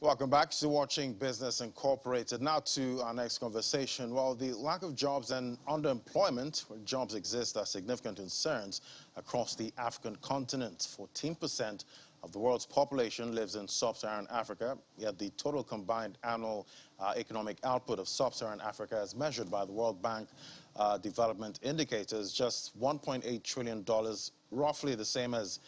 Welcome back to Watching Business Incorporated. Now to our next conversation. Well, the lack of jobs and underemployment, where jobs exist, are significant concerns across the African continent. 14% of the world's population lives in sub-Saharan Africa, yet the total combined annual economic output of sub-Saharan Africa, as measured by the World Bank Development Indicators, just $1.8 trillion, roughly the same as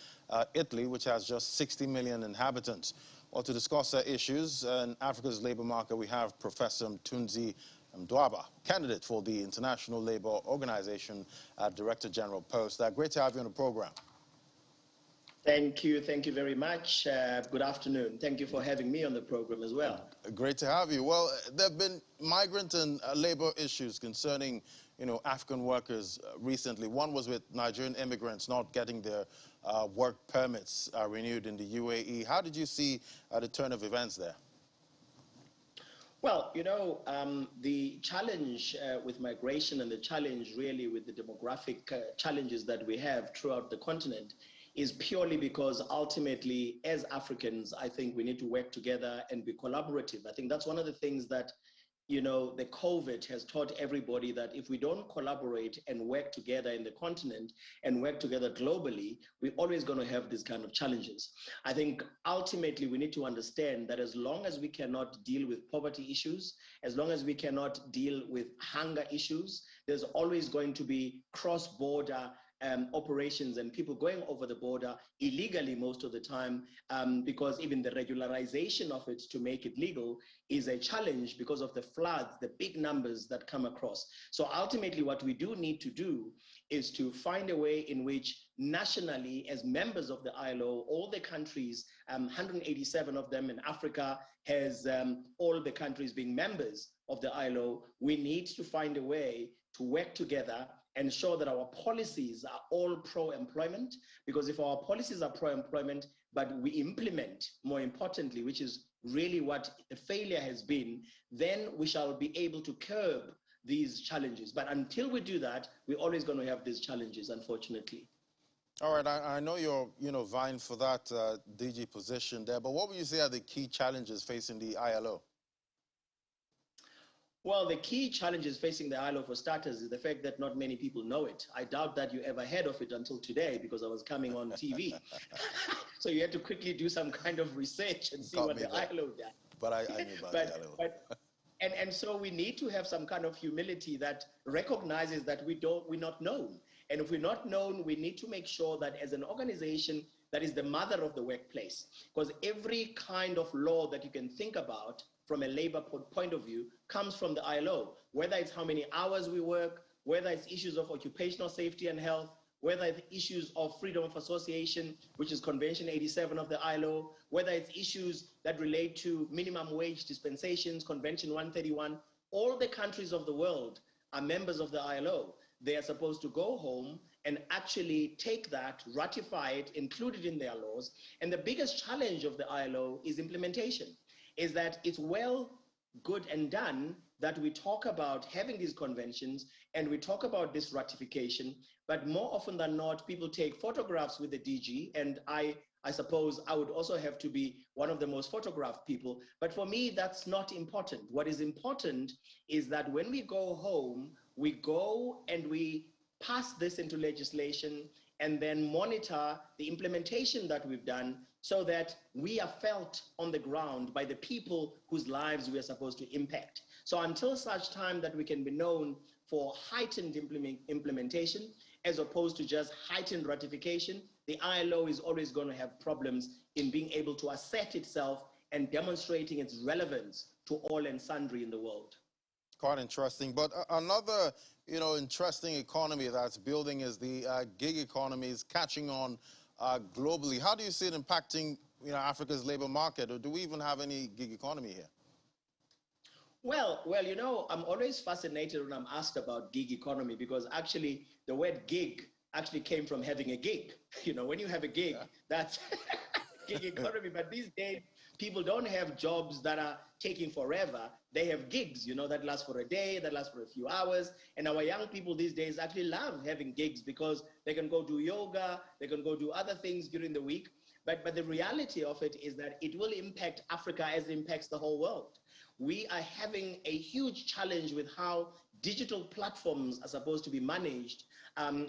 Italy, which has just 60 million inhabitants. Well, to discuss issues in Africa's labor market, we have Professor Mthunzi Mdwaba, candidate for the International Labour Organization Director General post. Great to have you on the program. Thank you very much. Good afternoon. Thank you for having me on the program as well. Great to have you. Well, there have been migrant and labor issues concerning, African workers recently. One was with Nigerian immigrants not getting their work permits renewed in the UAE. How did you see the turn of events there? Well, the challenge with migration and the challenge really with the demographic challenges that we have throughout the continent is purely because ultimately, as Africans, I think we need to work together and be collaborative. I think that's one of the things that, the COVID has taught everybody, that if we don't collaborate and work together in the continent and work together globally, we're always going to have these kind of challenges. I think ultimately we need to understand that as long as we cannot deal with poverty issues, as long as we cannot deal with hunger issues, there's always going to be cross-border operations and people going over the border illegally most of the time, because even the regularization of it to make it legal is a challenge because of the floods, the big numbers that come across. So ultimately what we do need to do is to find a way in which nationally, as members of the ILO, all the countries, 187 of them in Africa, has all the countries being members of the ILO, we need to find a way to work together, ensure that our policies are all pro-employment, because if our policies are pro-employment, but we implement, more importantly, which is really what the failure has been, then we shall be able to curb these challenges. But until we do that, we're always going to have these challenges, unfortunately. All right, I know you're, vying for that DG position there, but what would you say are the key challenges facing the ILO? Well, the key challenges facing the ILO, for starters, is the fact that not many people know it. I doubt that you ever heard of it until today, because I was coming on TV. So you had to quickly do some kind of research and see what the ILO does. But I knew about the ILO. And so we need to have some kind of humility that recognizes that we're not known. And if we're not known, we need to make sure that as an organization that is the mother of the workplace, because every kind of law that you can think about from a labor point of view comes from the ILO, whether it's how many hours we work, whether it's issues of occupational safety and health, whether it's issues of freedom of association, which is Convention 87 of the ILO, whether it's issues that relate to minimum wage dispensations, Convention 131. All the countries of the world are members of the ILO. They are supposed to go home and actually take that, ratify it, include it in their laws. And the biggest challenge of the ILO is implementation, is that it's well, good and done that we talk about having these conventions and we talk about this ratification, but more often than not, people take photographs with the DG, and I suppose I would also have to be one of the most photographed people, but for me, that's not important. What is important is that when we go home, we go and we pass this into legislation and then monitor the implementation that we've done so that we are felt on the ground by the people whose lives we are supposed to impact. So until such time that we can be known for heightened implementation, as opposed to just heightened ratification, the ILO is always going to have problems in being able to assert itself and demonstrating its relevance to all and sundry in the world. Quite interesting. But another, interesting economy that's building is the gig economy is catching on globally. How do you see it impacting, Africa's labor market, or do we even have any gig economy here? Well, I'm always fascinated when I'm asked about gig economy, because actually the word gig actually came from having a gig. When you have a gig, that's gig economy. But these days, people don't have jobs that are taking forever. They have gigs, that last for a day, that last for a few hours. And our young people these days actually love having gigs because they can go do yoga, they can go do other things during the week. But the reality of it is that it will impact Africa as it impacts the whole world. We are having a huge challenge with how digital platforms are supposed to be managed,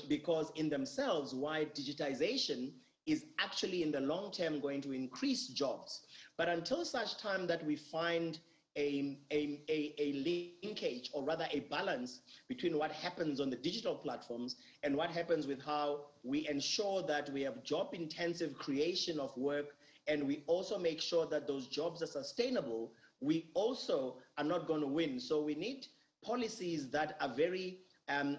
because in themselves, why digitization is actually in the long term going to increase jobs. But until such time that we find a linkage, or rather a balance, between what happens on the digital platforms and what happens with how we ensure that we have job intensive creation of work, and we also make sure that those jobs are sustainable, we also are not going to win. So we need policies that are very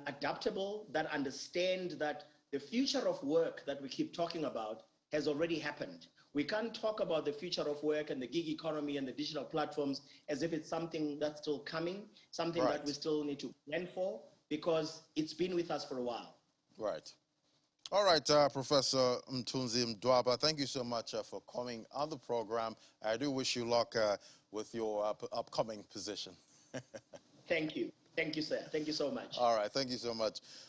adaptable, that understand that the future of work that we keep talking about has already happened. We can't talk about the future of work and the gig economy and the digital platforms as if it's something that's still coming, something Right. that we still need to plan for, because it's been with us for a while. Right. All right, Professor Mthunzi Mdwaba, thank you so much for coming on the program. I do wish you luck with your upcoming position. Thank you. Thank you, sir. Thank you so much. All right, thank you so much.